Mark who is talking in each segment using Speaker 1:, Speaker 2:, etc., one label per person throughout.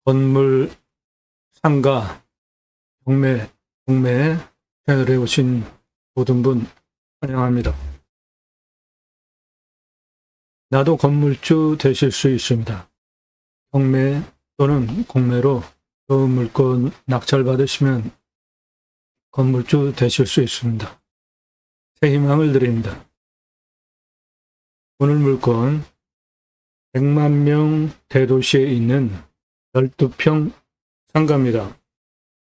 Speaker 1: 건물, 상가, 경매, 동매 채널에 오신 모든 분 환영합니다. 나도 건물주 되실 수 있습니다. 경매 또는 공매로 좋은 물건 낙찰받으시면 건물주 되실 수 있습니다. 새 희망을 드립니다. 오늘 물건 100만 명 대도시에 있는 12평 상가입니다.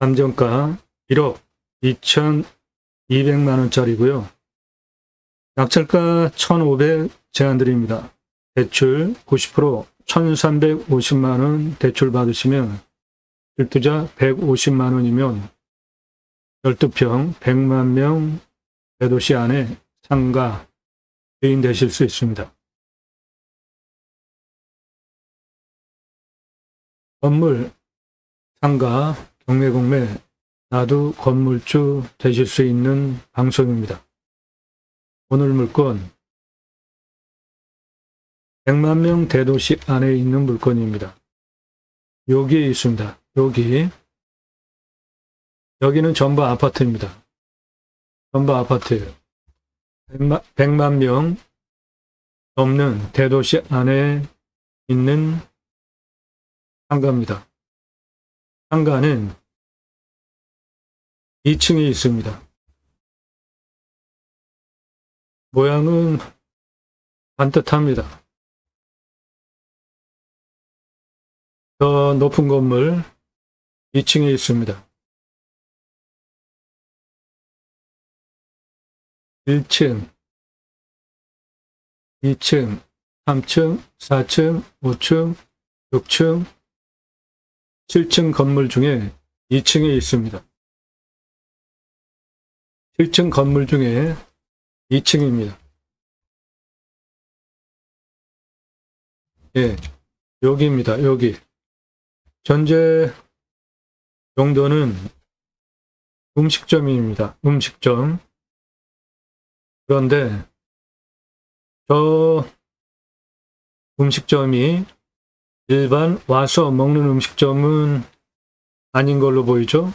Speaker 1: 감정가 1억 2,200만 원짜리고요. 낙찰가 1,500 제한드립니다. 대출 90% 1,350만 원 대출 받으시면 실투자 150만 원이면 12평 100만 명 대도시 안에 상가 주인 되실 수 있습니다. 건물, 상가, 경매, 공매, 나도 건물주 되실 수 있는 방송입니다. 오늘 물건 100만 명 대도시 안에 있는 물건입니다. 여기에 있습니다. 여기는 전부 아파트입니다. 전부 아파트예요. 100만 명 넘는 대도시 안에 있는 상가입니다. 상가는 2층에 있습니다. 모양은 반듯합니다. 더 높은 건물 2층에 있습니다. 1층, 2층, 3층, 4층, 5층, 6층, 7층 건물 중에 2층에 있습니다. 7층 건물 중에 2층입니다. 예, 여기입니다. 여기. 현재 용도는 음식점입니다. 음식점. 그런데 저 음식점이 일반 와서 먹는 음식점은 아닌 걸로 보이죠?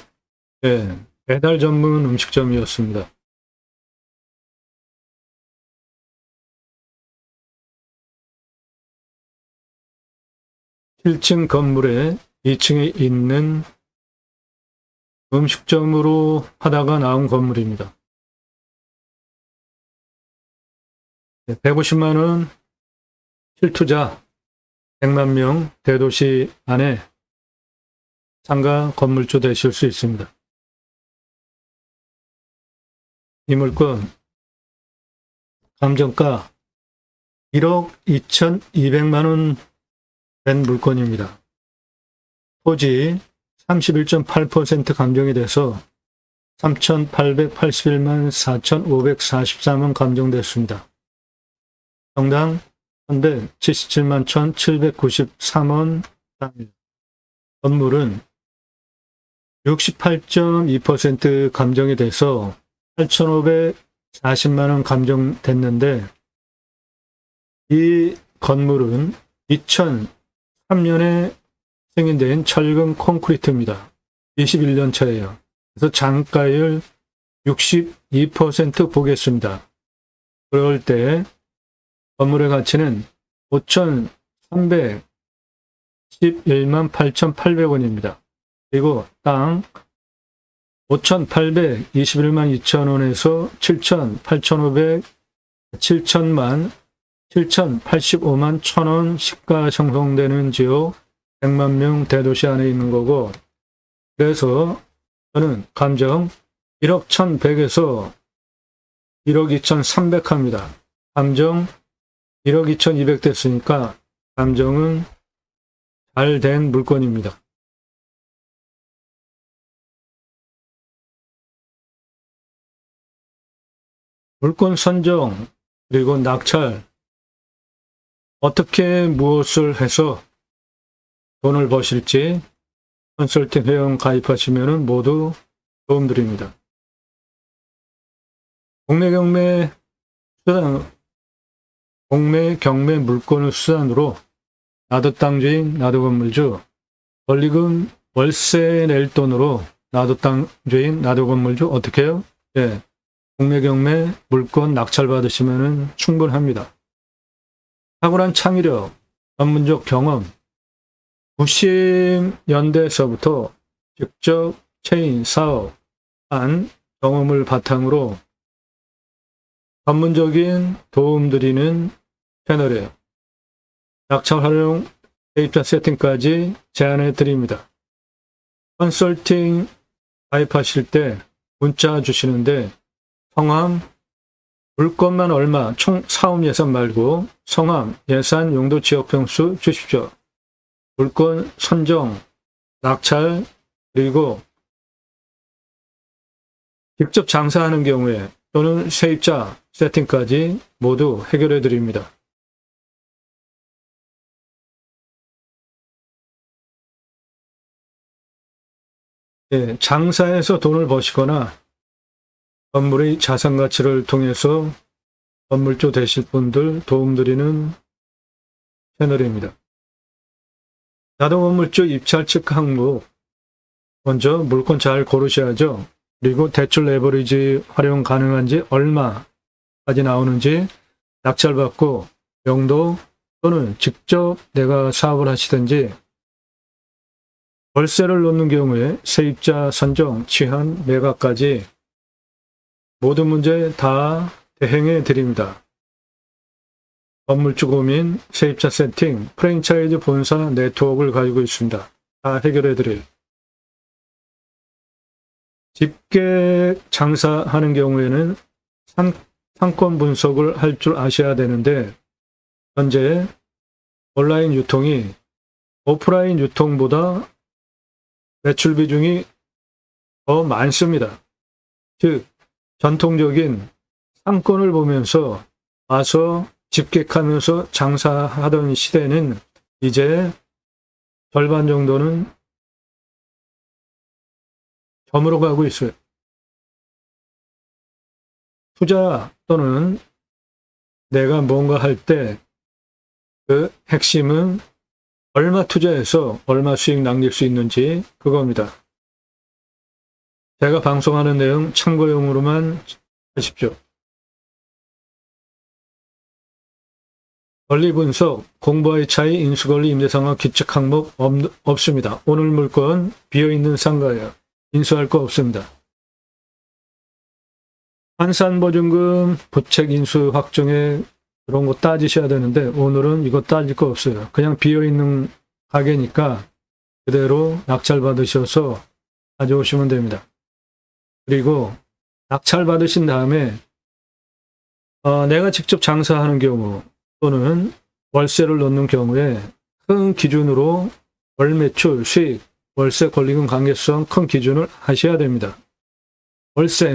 Speaker 1: 예, 배달 전문 음식점이었습니다. (1층) 건물에 2층에 있는 음식점으로 하다가 나온 건물입니다. 150만 원 실투자 100만 명 대도시 안에 상가 건물주 되실 수 있습니다. 이 물건 감정가 1억 2,200만 원 된 물건입니다. 토지 31.8% 감정이 돼서 3,881만 4,544원 감정됐습니다. 정당 177만 1,793원. 건물은 68.2% 감정이 돼서 8,540만 원 감정됐는데 이 건물은 2003년에 승인된 철근 콘크리트입니다. 21년 차예요. 그래서 장가율 62% 보겠습니다. 그럴 때 건물의 가치는 5,311만 8,800원입니다. 그리고 땅 5,821만 2천원에서 7,000만 7,085만 1,000원 시가 형성되는 지역 100만 명 대도시 안에 있는 거고, 그래서 저는 감정 1억 1,100에서 1억 2,300 합니다. 감정 1억 2,200 됐으니까 감정은 잘 된 물건입니다. 물건 선정 그리고 낙찰 어떻게 무엇을 해서 돈을 버실지 컨설팅 회원 가입하시면 모두 도움드립니다. 공매, 경매 물건을 수단으로 나도 땅주인, 나도 건물주, 권리금 월세 낼 돈으로 나도 땅주인, 나도 건물주 어떻게 해요? 예, 공매, 경매, 물건 낙찰받으시면 충분합니다. 탁월한 창의력, 전문적 경험, 90년대서부터 직접 체인 사업한 경험을 바탕으로 전문적인 도움드리는 채널이에요. 낙찰 활용 세입자 세팅까지 제안해 드립니다. 컨설팅 가입하실 때 문자 주시는데 성함, 물건만 얼마, 총 사업 예산 말고 성함, 예산, 용도, 지역 평수 주십시오. 물건 선정, 낙찰, 그리고 직접 장사하는 경우에 또는 세입자 세팅까지 모두 해결해 드립니다. 예, 장사해서 돈을 버시거나 건물의 자산 가치를 통해서 건물주 되실 분들 도움드리는 채널입니다. 나도 건물주 입찰 체크 항목, 먼저 물건 잘 고르셔야죠. 그리고 대출 레버리지 활용 가능한지, 얼마까지 나오는지, 낙찰받고 용도 또는 직접 내가 사업을 하시든지, 월세를 놓는 경우에 세입자 선정, 취한, 매각까지 모든 문제 다 대행해 드립니다. 건물주 고민, 세입자 세팅, 프랜차이즈 본사 네트워크를 가지고 있습니다. 다 해결해 드려요. 집계 장사하는 경우에는 상권 분석을 할 줄 아셔야 되는데 현재 온라인 유통이 오프라인 유통보다 매출 비중이 더 많습니다. 즉 전통적인 상권을 보면서 와서 집객하면서 장사하던 시대는 이제 절반 정도는 저물어 가고 있어요. 투자 또는 내가 뭔가 할 때 그 핵심은 얼마 투자해서 얼마 수익 남길 수 있는지 그겁니다. 제가 방송하는 내용 참고용으로만 하십시오. 권리 분석, 공부와의 차이, 인수권리, 임대상황, 규칙 항목 없습니다. 오늘 물건 비어있는 상가예요. 인수할 거 없습니다. 환산보증금, 부책 인수 확정에 그런 거 따지셔야 되는데 오늘은 이거 따질 거 없어요. 그냥 비어있는 가게니까 그대로 낙찰 받으셔서 가져오시면 됩니다. 그리고 낙찰 받으신 다음에 내가 직접 장사하는 경우 또는 월세를 넣는 경우에 큰 기준으로 월 매출, 수익, 월세 권리금 관계성 큰 기준을 하셔야 됩니다. 월세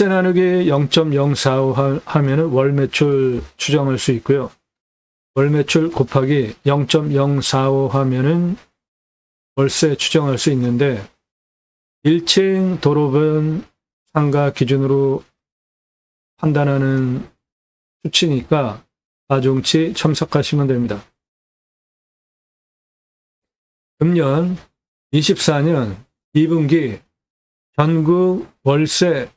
Speaker 1: 나누기 0.045 하면은 월 매출 추정할 수 있고요. 월 매출 곱하기 0.045 하면은 월세 추정할 수 있는데 1층 도로변 상가 기준으로 판단하는 수치니까 가중치 첨삭하시면 됩니다. 금년 24년 2분기 전국 월세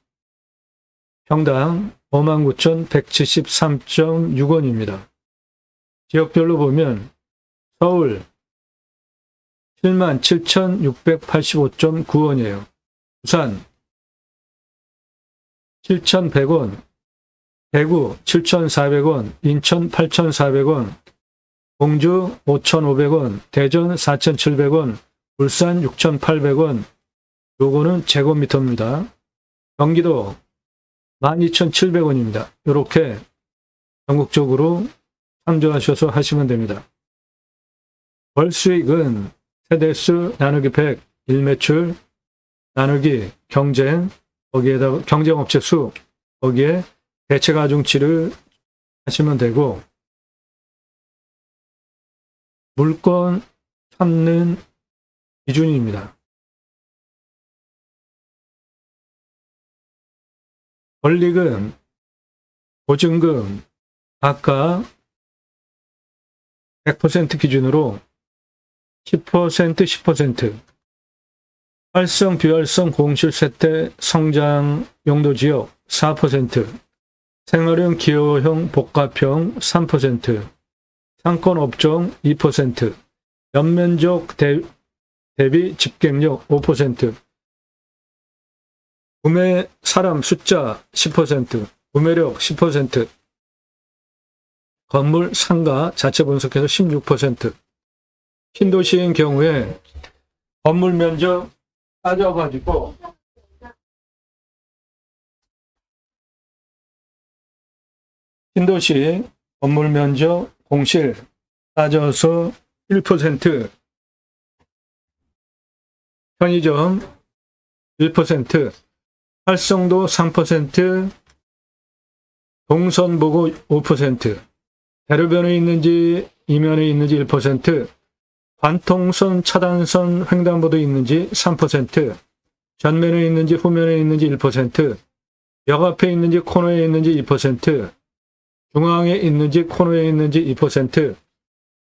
Speaker 1: 평당 59,173.6원입니다. 지역별로 보면 서울 77,685.9원이에요. 부산 7,100원, 대구 7,400원, 인천 8,400원, 공주 5,500원, 대전 4,700원, 울산 6,800원, 요거는 제곱미터입니다. 경기도 12,700원입니다. 이렇게 전국적으로 참조하셔서 하시면 됩니다. 월 수익은 세대수 나누기 100, 일매출 나누기 경쟁, 거기에다가 경쟁업체 수, 거기에 대체가중치를 하시면 되고 물건 찾는 기준입니다. 권리금, 보증금 각각 100% 기준으로 10%, 10%. 활성, 비활성, 공실, 세대, 성장 용도지역 4%. 생활형, 기호형, 복합형 3%. 상권 업종 2%. 연면적 대비 집객력 5%. 구매 사람 숫자 10%. 구매력 10%. 건물 상가 자체 분석해서 16%. 신도시인 경우에 건물 면적 따져가지고 신도시 건물 면적 공실 따져서 1%, 편의점 1%, 활성도 3%, 동선보고 5%, 대로변에 있는지 이면에 있는지 1%, 관통선, 차단선, 횡단보도 있는지 3%, 전면에 있는지 후면에 있는지 1%, 역 앞에 있는지 코너에 있는지 2%, 중앙에 있는지 코너에 있는지 2%,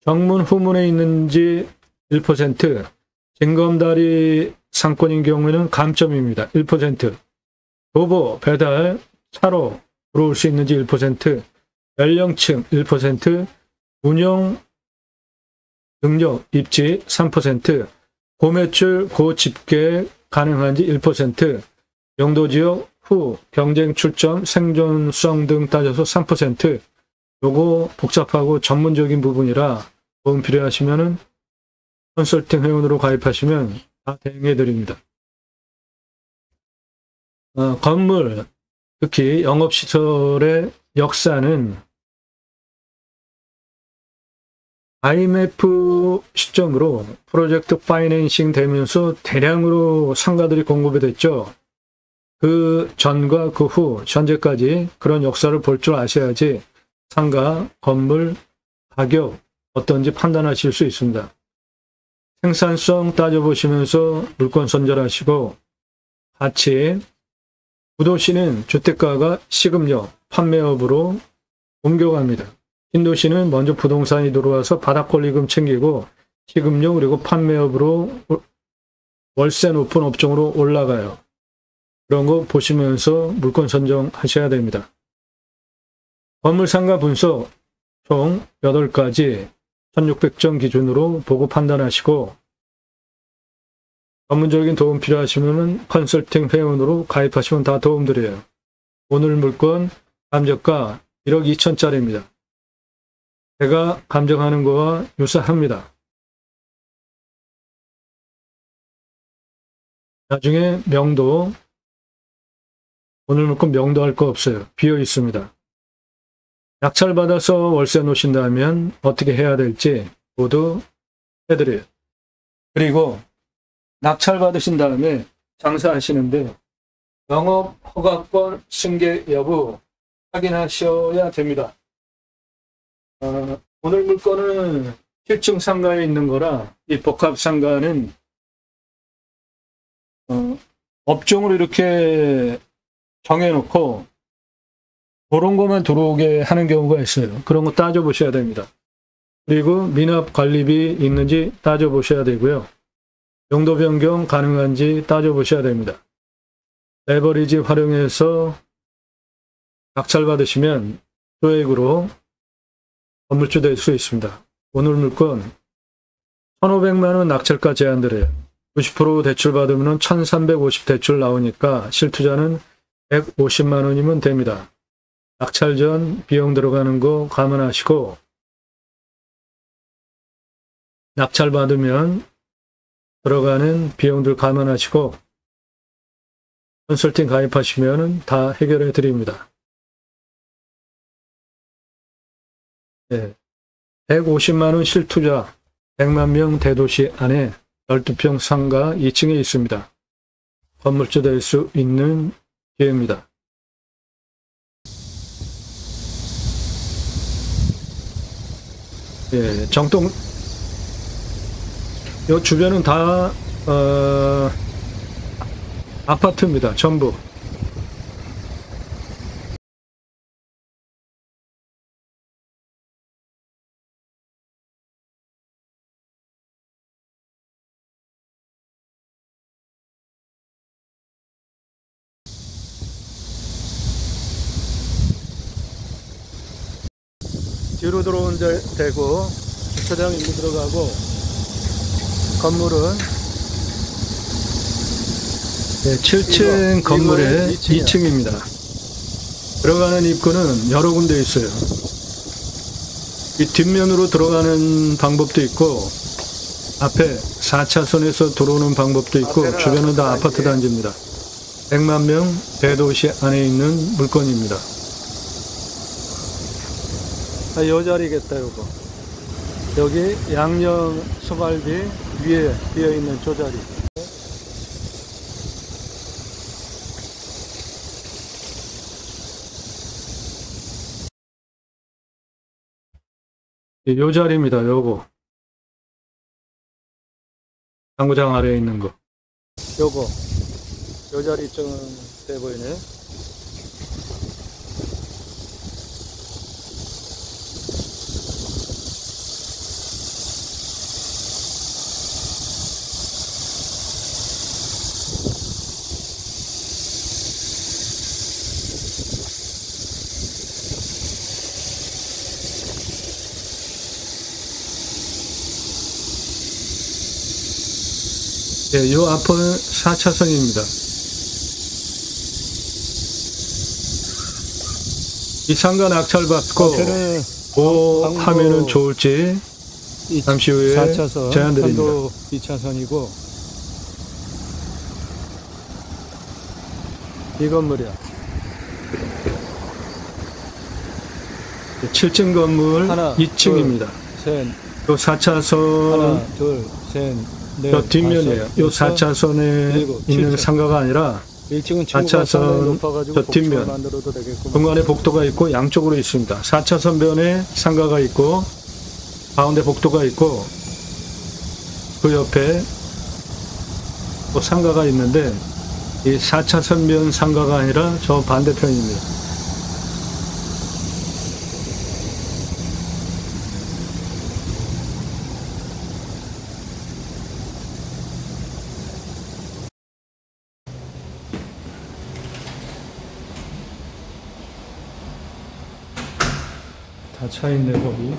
Speaker 1: 정문 후문에 있는지 1%, 징검다리 상권인 경우에는 감점입니다. 1%, 도보, 배달, 차로 들어올 수 있는지 1%, 연령층 1%, 운영 능력, 입지 3%, 고매출, 고집계 가능한지 1%, 용도지역 후, 경쟁 출점, 생존성 등 따져서 3%. 요거 복잡하고 전문적인 부분이라 도움 필요하시면은 컨설팅 회원으로 가입하시면 다 대응해 드립니다. 건물, 특히 영업시설의 역사는 IMF 시점으로 프로젝트 파이낸싱 되면서 대량으로 상가들이 공급이 됐죠. 그 전과 그 후, 현재까지 그런 역사를 볼 줄 아셔야지 상가, 건물, 가격 어떤지 판단하실 수 있습니다. 생산성 따져보시면서 물건 선별하시고 같이 구도시는 주택가가 시급력, 판매업으로 옮겨갑니다. 신도시는 먼저 부동산이 들어와서 바닥권리금 챙기고 시급력 그리고 판매업으로 월세 높은 업종으로 올라가요. 그런 거 보시면서 물건 선정하셔야 됩니다. 건물 상가 분석 총 8가지 1600점 기준으로 보고 판단하시고 전문적인 도움 필요하시면 컨설팅 회원으로 가입하시면 다 도움드려요. 오늘 물건 감정가 1억 2천짜리입니다. 제가 감정하는 거와 유사합니다. 나중에 명도, 오늘 물건 명도할 거 없어요. 비어 있습니다. 낙찰받아서 월세 놓으신다면 어떻게 해야 될지 모두 해드려요. 그리고 낙찰받으신 다음에 장사하시는데 영업 허가권 승계 여부 확인하셔야 됩니다. 오늘 물건은 7층 상가에 있는 거라 이 복합 상가는 업종을 이렇게 정해놓고 그런 것만 들어오게 하는 경우가 있어요. 그런 거 따져보셔야 됩니다. 그리고 미납 관리비 있는지 따져보셔야 되고요. 용도 변경 가능한지 따져보셔야 됩니다. 레버리지 활용해서 낙찰받으시면 소액으로 건물주 될 수 있습니다. 오늘 물건 1,500만 원 낙찰가 제한드려요. 90% 대출 받으면 1,350 대출 나오니까 실투자는 150만 원이면 됩니다. 낙찰 전 비용 들어가는 거 감안하시고 낙찰 받으면 들어가는 비용들 감안하시고 컨설팅 가입하시면 다 해결해 드립니다. 네. 150만 원 실투자 100만 명 대도시 안에 12평 상가 2층에 있습니다. 건물주 될 수 있는 기회입니다. 예, 정동 요 주변은 다 아파트입니다. 전부. 뒤로 들어온 데고 주차장 일로 들어가고 건물은 7층 건물의 2층입니다. 들어가는 입구는 여러 군데 있어요. 이 뒷면으로 들어가는 방법도 있고 앞에 4차선에서 들어오는 방법도 있고 주변은 다 아파트 단지입니다. 100만 명 대도시 안에 있는 물건입니다. 요 자리겠다 요거. 여기 양념 소갈비 위에 비어있는 저 자리. 요 자리입니다. 요거. 당구장 아래에 있는 거. 요거. 요 자리 좀 돼 보이네. 네, 요 앞은 4차선입니다. 이 상가 낙찰받고 뭐 하면은 좋을지 잠시 후에 4차선, 제안드립니다. 2차선이고 이 건물이야. 7층 건물 하나, 2층입니다. 셋, 요 4차선 하나, 둘, 셋, 넷, 저 뒷면이에요. 요 4차선에 있는 7층. 상가가 아니라 4차선 저 뒷면 중간에 복도가 있고 양쪽으로 있습니다. 4차선 변에 상가가 있고 가운데 복도가 있고 그 옆에 또 상가가 있는데 이 4차선 변 상가가 아니라 저 반대편입니다. 다 차있네 거기.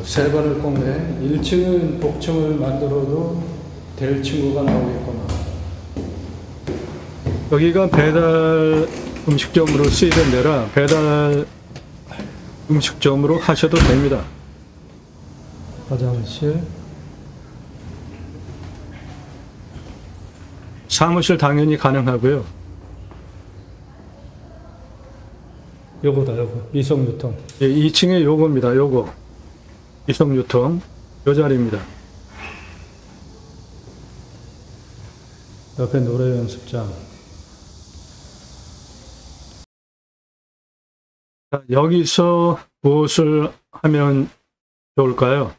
Speaker 1: 세 번을 꺾네. 1층은 복층을 만들어도 될 친구가 나오겠구나. 여기가 배달 음식점으로 쓰이던 데라 배달 음식점으로 하셔도 됩니다. 화장실, 사무실 당연히 가능하고요. 요거다 요거 이성유통. 예, 2층에 요겁니다. 요거 이성유통 요 자리입니다. 옆에 노래 연습장. 자, 여기서 무엇을 하면 좋을까요?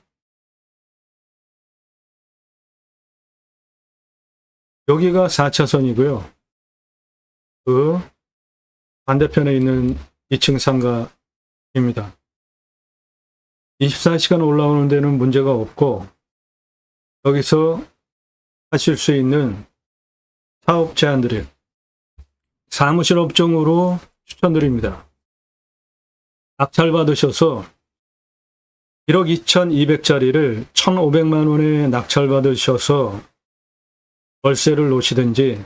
Speaker 1: 여기가 4차선이고요. 그 반대편에 있는 2층 상가입니다. 24시간 올라오는 데는 문제가 없고 여기서 하실 수 있는 사업 제안들이 사무실 업종으로 추천드립니다. 낙찰 받으셔서 1억 2,200짜리를 1,500만 원에 낙찰 받으셔서 월세를 놓으시든지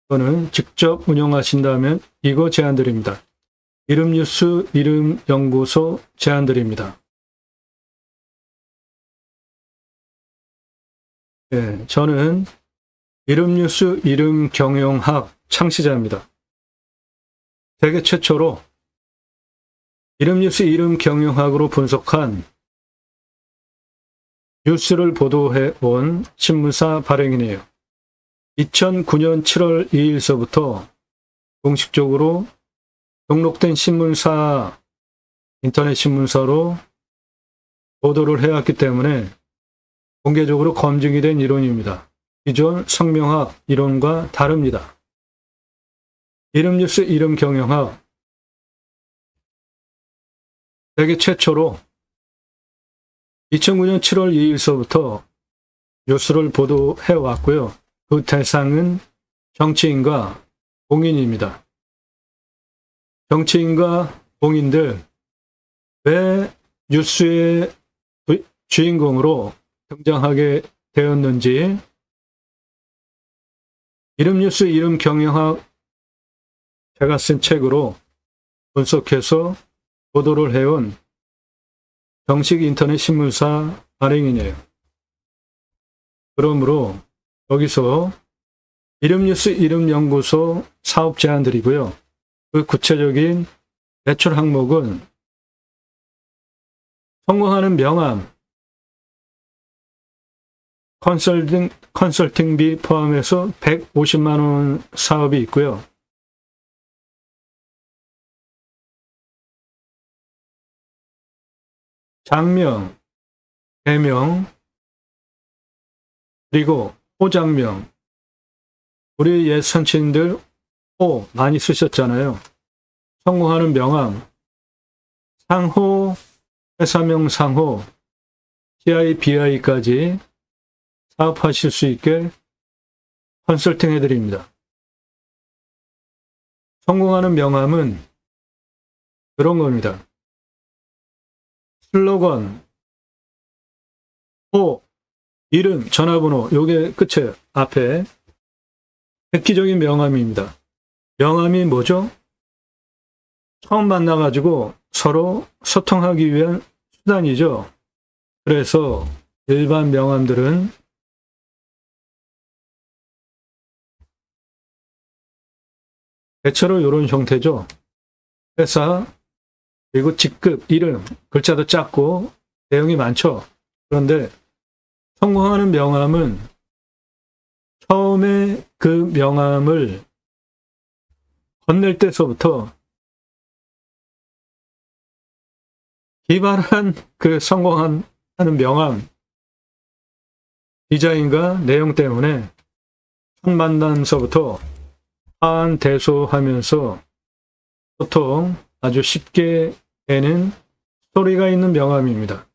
Speaker 1: 또는 직접 운영하신다면 이거 제안드립니다. 이름뉴스 이름연구소 제안드립니다. 네, 저는 이름뉴스 이름경영학 창시자입니다. 세계 최초로 이름뉴스 이름경영학으로 분석한 뉴스를 보도해 온 신문사 발행인이에요. 2009년 7월 2일서부터 공식적으로 등록된 신문사, 인터넷 신문사로 보도를 해왔기 때문에 공개적으로 검증이 된 이론입니다. 기존 성명학 이론과 다릅니다. 이름뉴스 이름경영학 세계 최초로 2009년 7월 2일서부터 뉴스를 보도해 왔고요. 그 대상은 정치인과 공인입니다. 정치인과 공인들 왜 뉴스의 주인공으로 등장하게 되었는지 이름뉴스 이름경영학 제가 쓴 책으로 분석해서 보도를 해온 정식 인터넷 신문사 발행인이에요. 그러므로 여기서 이름뉴스 이름연구소 사업 제안드리고요. 그 구체적인 매출 항목은 성공하는 명함, 컨설팅비 포함해서 150만 원 사업이 있고요. 장명, 배명, 그리고 호장명. 우리 옛 선친들 호 많이 쓰셨잖아요. 성공하는 명함, 상호, 회사명 상호, CI, BI까지 사업하실 수 있게 컨설팅 해드립니다. 성공하는 명함은 그런 겁니다. 슬로건, 호, 이름, 전화번호, 요게 끝이에요. 앞에 획기적인 명함입니다. 명함이 뭐죠? 처음 만나가지고 서로 소통하기 위한 수단이죠. 그래서 일반 명함들은 대체로 이런 형태죠. 회사, 그리고 직급, 이름, 글자도 작고 내용이 많죠. 그런데 성공하는 명함은 처음에 그 명함을 건넬 때서부터 기발한 그 성공하는 명함 디자인과 내용 때문에 첫 만남서부터 한대소하면서 보통 아주 쉽게 되는 스토리가 있는 명함입니다.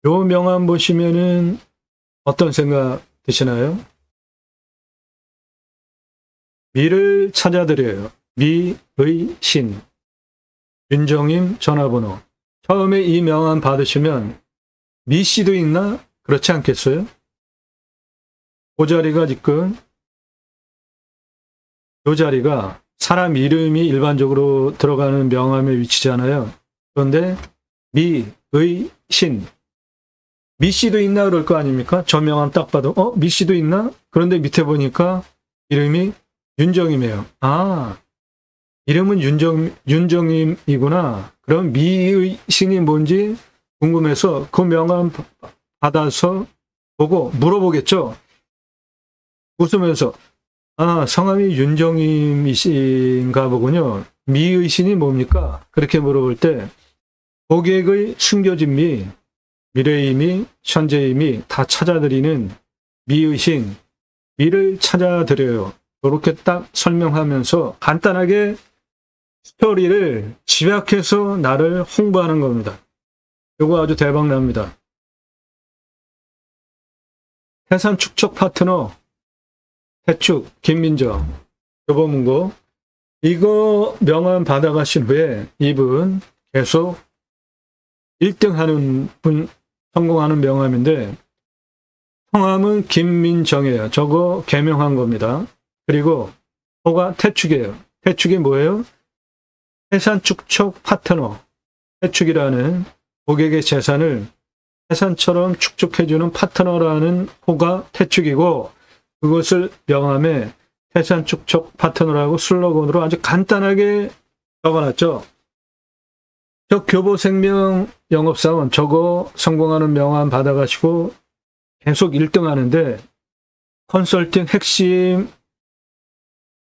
Speaker 1: 요 명함 보시면은 어떤 생각 드시나요? 미를 찾아드려요. 미의 신. 윤정임 전화번호. 처음에 이 명함 받으시면 미 씨도 있나? 그렇지 않겠어요? 그 자리가 지금 이 자리가 사람 이름이 일반적으로 들어가는 명함의 위치잖아요. 그런데 미의 신. 미 씨도 있나 그럴 거 아닙니까? 저 명함 딱 봐도 미 씨도 있나? 그런데 밑에 보니까 이름이 윤정임이에요. 아, 이름은 윤정임이구나. 그럼 미의 신이 뭔지 궁금해서 그 명함 받아서 보고 물어보겠죠. 웃으면서 아, 성함이 윤정임이신가 보군요. 미의 신이 뭡니까? 그렇게 물어볼 때 고객의 숨겨진 미, 미래의 미, 현재의 미 다 찾아드리는 미의 신, 미를 찾아드려요. 이렇게 딱 설명하면서 간단하게 스토리를 집약해서 나를 홍보하는 겁니다. 이거 아주 대박 납니다. 해산 축적 파트너 해축 김민정 교보문고 이거 명함 받아가신 후에 이분 계속 1등 하는 분 성공하는 명함인데 성함은 김민정이에요. 저거 개명한 겁니다. 그리고 호가 태축이에요. 태축이 뭐예요? 해산 축적 파트너. 태축이라는 고객의 재산을 해산처럼 축적해주는 파트너라는 호가 태축이고 그것을 명함에 해산 축적 파트너라고 슬로건으로 아주 간단하게 적어놨죠. 저 교보생명 영업사원 저거 성공하는 명함 받아가시고 계속 1등 하는데 컨설팅 핵심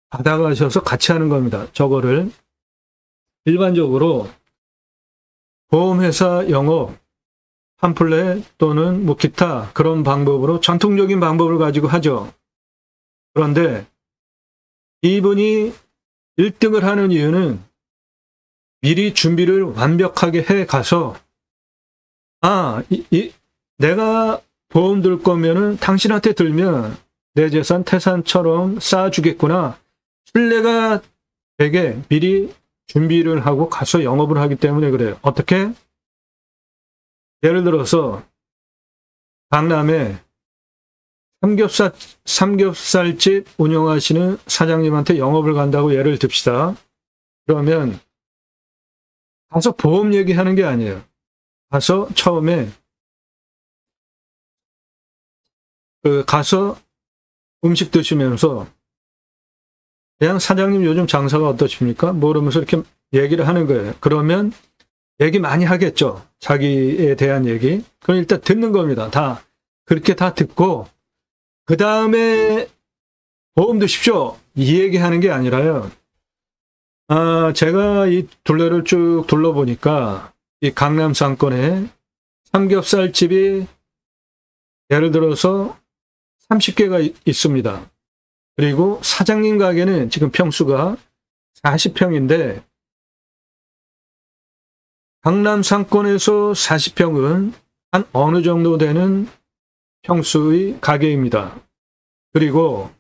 Speaker 1: 받아가셔서 같이 하는 겁니다. 저거를 일반적으로 보험회사 영업, 팜플렛 또는 뭐 기타 그런 방법으로 전통적인 방법을 가지고 하죠. 그런데 이분이 1등을 하는 이유는 미리 준비를 완벽하게 해 가서 내가 보험 들 거면은 당신한테 들면 내 재산 태산처럼 쌓아주겠구나. 신뢰가 되게 미리 준비를 하고 가서 영업을 하기 때문에 그래요. 어떻게? 예를 들어서 강남에 삼겹살집 운영하시는 사장님한테 영업을 간다고 예를 듭시다. 그러면 가서 보험 얘기하는 게 아니에요. 가서 처음에 가서 음식 드시면서 그냥 사장님 요즘 장사가 어떠십니까? 모르면서 이렇게 얘기를 하는 거예요. 그러면 얘기 많이 하겠죠. 자기에 대한 얘기. 그럼 일단 듣는 겁니다. 다 그렇게 다 듣고 그 다음에 보험 드십시오. 이 얘기하는 게 아니라요. 제가 이 둘레를 쭉 둘러보니까 이 강남 상권에 삼겹살집이 예를 들어서 30개가 있습니다. 그리고 사장님 가게는 지금 평수가 40평인데 강남 상권에서 40평은 한 어느 정도 되는 평수의 가게입니다. 그리고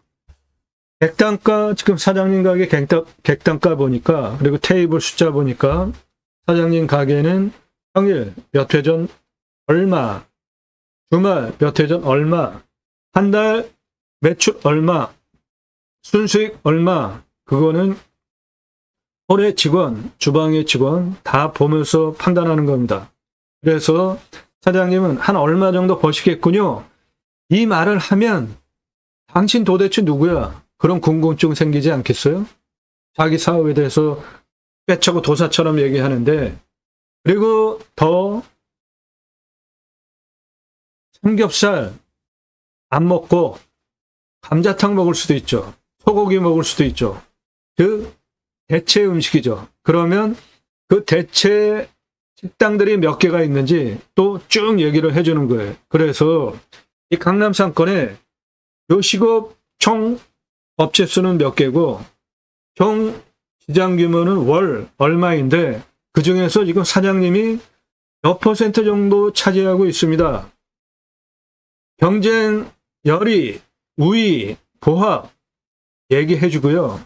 Speaker 1: 객단가, 지금 사장님 가게 객단가 보니까, 그리고 테이블 숫자 보니까 사장님 가게는 평일 몇 회 전 얼마, 주말 몇 회 전 얼마, 한 달 매출 얼마, 순수익 얼마, 그거는 홀의 직원, 주방의 직원 다 보면서 판단하는 겁니다. 그래서 사장님은 한 얼마 정도 버시겠군요. 이 말을 하면 당신 도대체 누구야? 그런 궁금증 생기지 않겠어요? 자기 사업에 대해서 빼차고 도사처럼 얘기하는데, 그리고 더 삼겹살 안 먹고 감자탕 먹을 수도 있죠. 소고기 먹을 수도 있죠. 그 대체 음식이죠. 그러면 그 대체 식당들이 몇 개가 있는지 또 쭉 얘기를 해주는 거예요. 그래서 이 강남 상권에 요식업 총 업체 수는 몇 개고 총 시장 규모는 월 얼마인데 그중에서 지금 사장님이 몇 퍼센트 정도 차지하고 있습니다. 경쟁, 열의, 우위, 보합 얘기해 주고요.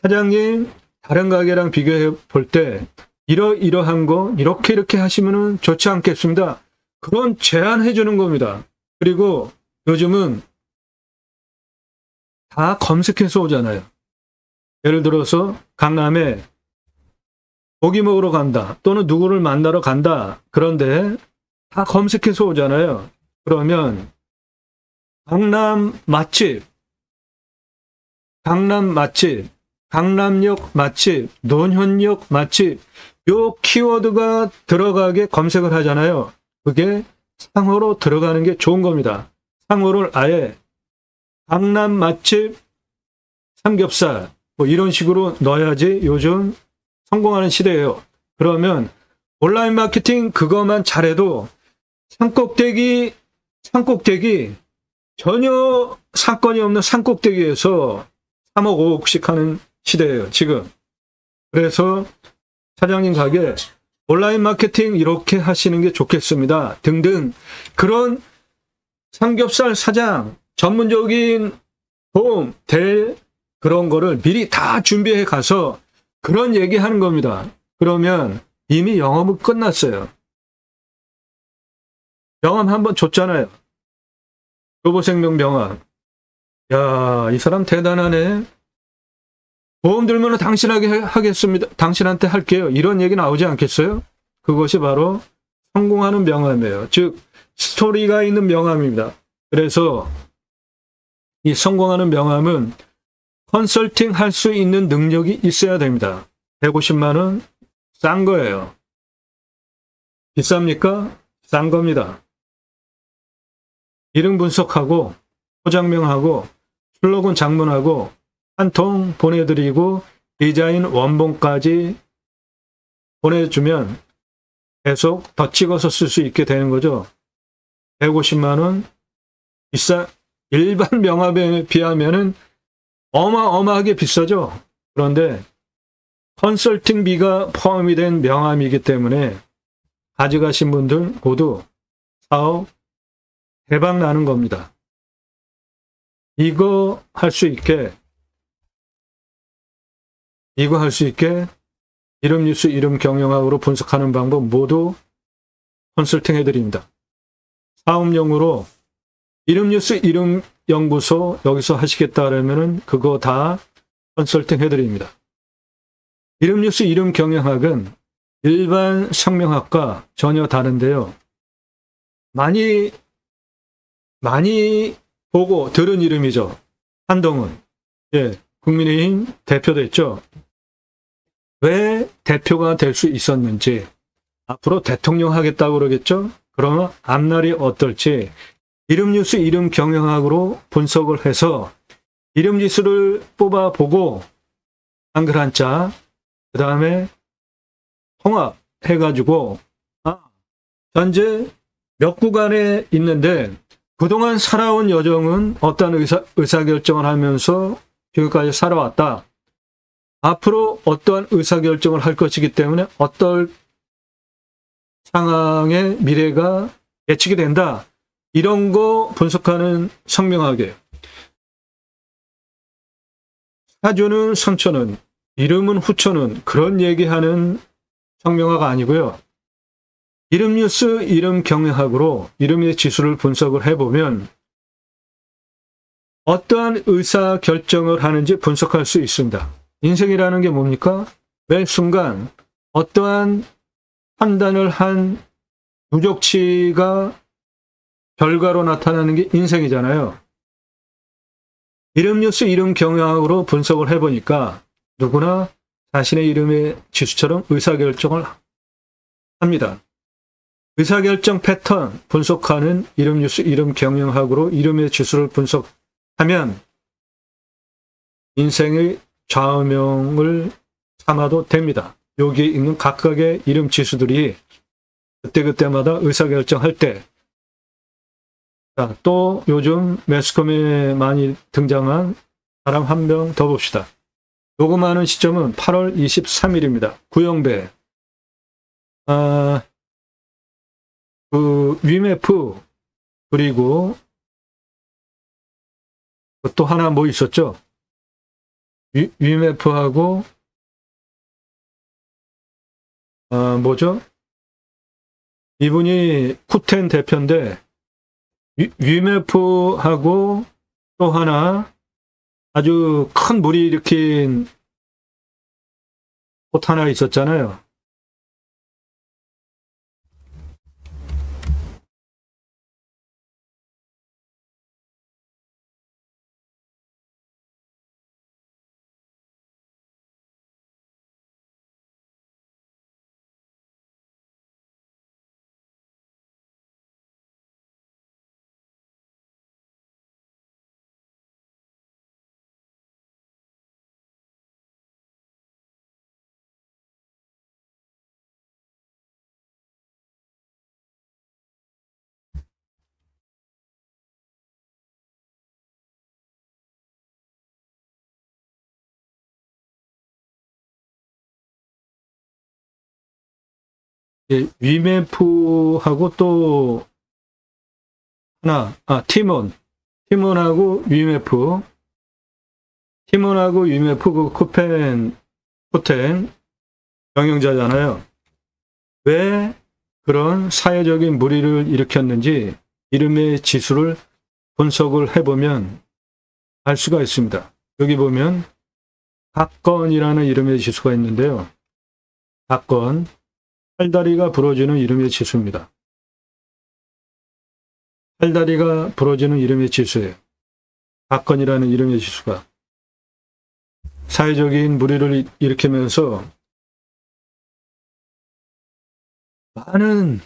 Speaker 1: 사장님 다른 가게랑 비교해 볼 때 이러한 거 이렇게 하시면 좋지 않겠습니다. 그런 제안해 주는 겁니다. 그리고 요즘은 다 검색해서 오잖아요. 예를 들어서 강남에 고기 먹으러 간다 또는 누구를 만나러 간다. 그런데 다 검색해서 오잖아요. 그러면 강남 맛집, 강남역 맛집, 논현역 맛집 요 키워드가 들어가게 검색을 하잖아요. 그게 상호로 들어가는 게 좋은 겁니다. 상호를 아예 강남 맛집 삼겹살 뭐 이런 식으로 넣어야지 요즘 성공하는 시대예요. 그러면 온라인 마케팅 그것만 잘해도 산꼭대기 전혀 사건이 없는 산꼭대기에서 3억 5억씩 하는 시대예요, 지금. 그래서 사장님 가게 온라인 마케팅 이렇게 하시는 게 좋겠습니다. 등등 그런 삼겹살 사장 전문적인 보험 그런 거를 미리 다 준비해 가서 그런 얘기하는 겁니다. 그러면 이미 영업은 끝났어요. 명함 한번 줬잖아요. 교보생명 명함. 야, 이 사람 대단하네. 보험 들면 당신에게 하겠습니다. 당신한테 할게요. 이런 얘기 나오지 않겠어요? 그것이 바로 성공하는 명함이에요. 즉 스토리가 있는 명함입니다. 그래서 이 성공하는 명함은 컨설팅 할 수 있는 능력이 있어야 됩니다. 150만 원 싼 거예요. 비쌉니까? 싼 겁니다. 이름 분석하고 포장명하고 슬로건 장문하고 한 통 보내드리고 디자인 원본까지 보내주면 계속 더 찍어서 쓸 수 있게 되는 거죠. 150만 원 비싼 일반 명함에 비하면은 어마어마하게 비싸죠. 그런데 컨설팅비가 포함이 된 명함이기 때문에 가져가신 분들 모두 사업 대박 나는 겁니다. 이거 할 수 있게 이름 뉴스, 이름 경영학으로 분석하는 방법 모두 컨설팅 해드립니다. 사업용으로 이름 뉴스, 이름 연구소 여기서 하시겠다 그러면은 그거 다 컨설팅 해드립니다. 이름 뉴스, 이름 경영학은 일반 성명학과 전혀 다른데요. 많이 보고 들은 이름이죠. 한동훈. 예, 국민의힘 대표 됐죠. 왜 대표가 될 수 있었는지, 앞으로 대통령 하겠다고 그러겠죠. 그러면 앞날이 어떨지 이름 뉴스, 이름 경영학으로 분석을 해서 이름 지수를 뽑아보고 한글 한자, 그 다음에 통합해가지고 현재 몇 구간에 있는데 그동안 살아온 여정은 어떤 의사결정을 하면서 지금까지 살아왔다. 앞으로 어떠한 의사결정을 할 것이기 때문에 어떤 상황의 미래가 예측이 된다. 이런 거 분석하는 성명학이에요. 사주는 선처는, 이름은 후처는 그런 얘기하는 성명학 아니고요. 이름 뉴스, 이름 경영학으로 이름의 지수를 분석을 해보면 어떠한 의사결정을 하는지 분석할 수 있습니다. 인생이라는 게 뭡니까? 매 순간 어떠한 판단을 한 누적치가 결과로 나타나는 게 인생이잖아요. 이름 뉴스, 이름 경영학으로 분석을 해보니까 누구나 자신의 이름의 지수처럼 의사결정을 합니다. 의사결정 패턴 분석하는 이름 뉴스, 이름 경영학으로 이름의 지수를 분석하면 인생의 좌우명을 삼아도 됩니다. 여기에 있는 각각의 이름 지수들이 그때그때마다 의사결정할 때, 자, 또 요즘 매스컴에 많이 등장한 사람 한 명 더 봅시다. 녹음하는 시점은 8월 23일입니다. 구영배. 위메프, 그리고 또 하나 뭐 있었죠? 위메프하고 뭐죠? 이분이 쿠텐 대표인데 위메프하고 또 하나 아주 큰 물이 일으킨 꽃 하나 있었잖아요. 예, 위메프하고 또 하나, 티몬하고 위메프, 그 쿠텐 경영자잖아요. 왜 그런 사회적인 물의를 일으켰는지 이름의 지수를 분석을 해보면 알 수가 있습니다. 여기 보면 박건이라는 이름의 지수가 있는데요. 박건, 팔다리가 부러지는 이름의 지수입니다. 팔다리가 부러지는 이름의 지수예요. 박건이라는 이름의 지수가 사회적인 물의를 일으키면서 많은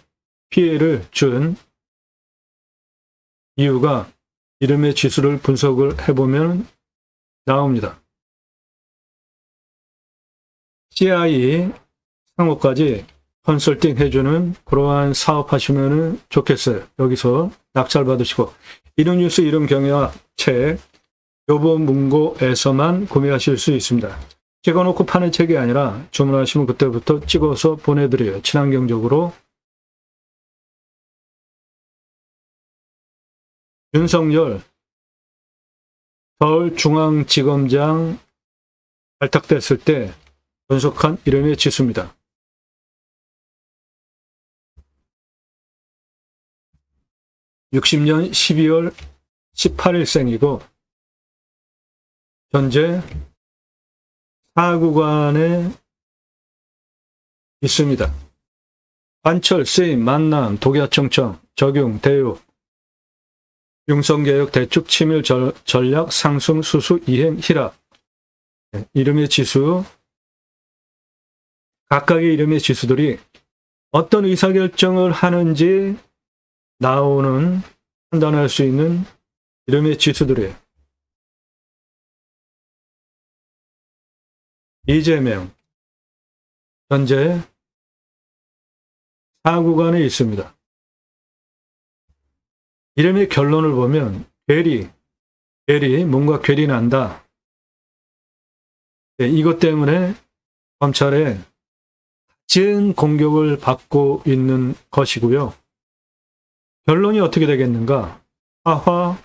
Speaker 1: 피해를 준 이유가 이름의 지수를 분석을 해보면 나옵니다. CI 상호까지 컨설팅 해주는 그러한 사업 하시면 좋겠어요. 여기서 낙찰 받으시고 이름 뉴스, 이름 경영학 책 교보문고에서만 구매하실 수 있습니다. 찍어놓고 파는 책이 아니라 주문하시면 그때부터 찍어서 보내드려요. 친환경적으로. 윤석열 서울중앙지검장 발탁됐을 때 분석한 이름의 지수입니다. (60년 12월 18일생이고) 현재 사구간에 있습니다. 관철, 쓰임, 만남, 독야청청, 적용, 대육, 융성개혁, 대축, 치밀, 전략, 상승, 수수, 이행, 희락. 이름의 지수, 각각의 이름의 지수들이 어떤 의사결정을 하는지 나오는, 판단할 수 있는 이름의 지수들이에요. 이재명 현재 사구간에 있습니다. 이름의 결론을 보면 괴리, 뭔가 괴리 난다. 이것 때문에 검찰에 진 공격을 받고 있는 것이고요. 결론이 어떻게 되겠는가? 하화,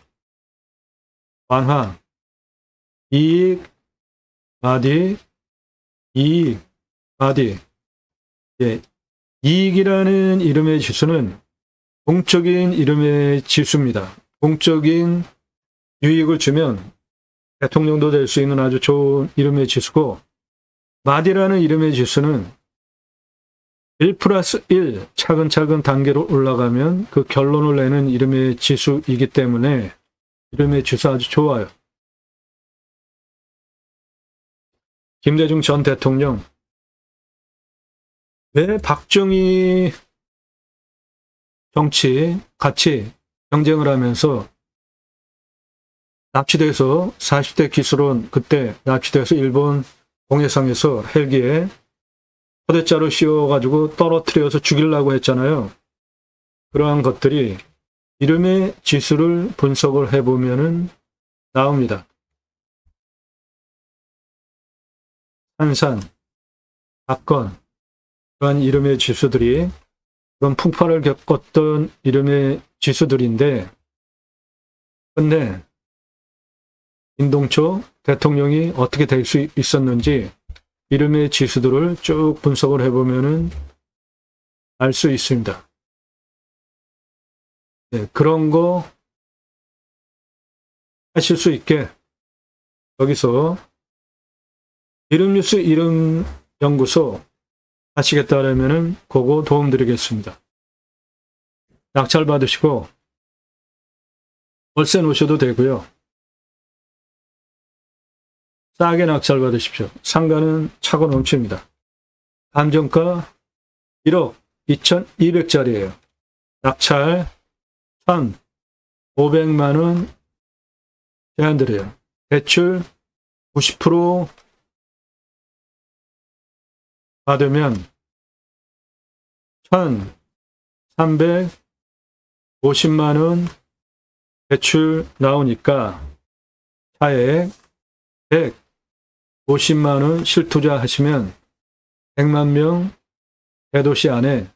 Speaker 1: 완화, 이익, 마디, 이익, 마디. 이익이라는 이름의 지수는 공적인 이름의 지수입니다. 공적인 유익을 주면 대통령도 될 수 있는 아주 좋은 이름의 지수고, 마디라는 이름의 지수는 1+1 차근차근 단계로 올라가면 그 결론을 내는 이름의 지수이기 때문에 이름의 지수 아주 좋아요. 김대중 전 대통령, 왜 박정희 정치 같이 경쟁을 하면서 납치돼서 40대 기술원, 그때 납치돼서 일본 공해상에서 헬기에 포대자루 씌워가지고 떨어뜨려서 죽이려고 했잖아요. 그러한 것들이 이름의 지수를 분석을 해보면은 나옵니다. 한산, 사건, 그러한 이름의 지수들이 그런 풍파를 겪었던 이름의 지수들인데, 근데 임동초 대통령이 어떻게 될 수 있었는지 이름의 지수들을 쭉 분석을 해보면은 알 수 있습니다. 네, 그런 거 하실 수 있게 여기서 이름뉴스 이름연구소 하시겠다면은 그거 도움드리겠습니다. 낙찰 받으시고 월세 놓으셔도 되고요. 싸게 낙찰 받으십시오. 상가는 차고 넘칩니다. 감정가 1억 2,200짜리예요. 낙찰 1,500만 원 제한드려요. 대출 90% 받으면 1,350만 원 대출 나오니까 차액 150만 원 실투자 하시면 100만 명 대도시 안에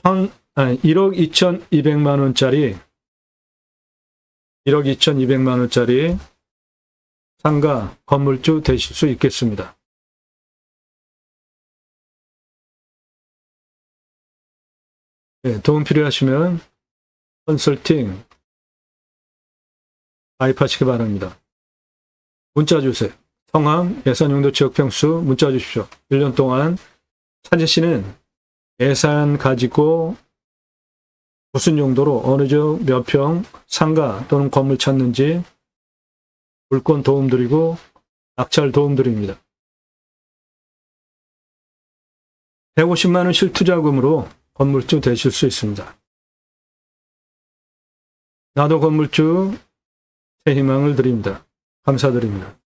Speaker 1: 1억 2,200만 원짜리 1억 2,200만 원짜리 상가 건물주 되실 수 있겠습니다. 네, 도움 필요하시면 컨설팅 가입하시기 바랍니다. 문자 주세요. 성함, 예산용도 지역평수 문자 주십시오. 1년 동안 찾으시는 예산 가지고 무슨 용도로 어느 쪽 몇 평 상가 또는 건물 찾는지 물건 도움드리고 낙찰 도움드립니다. 150만 원 실투자금으로 건물주 되실 수 있습니다. 나도 건물주 새 희망을 드립니다. 감사드립니다.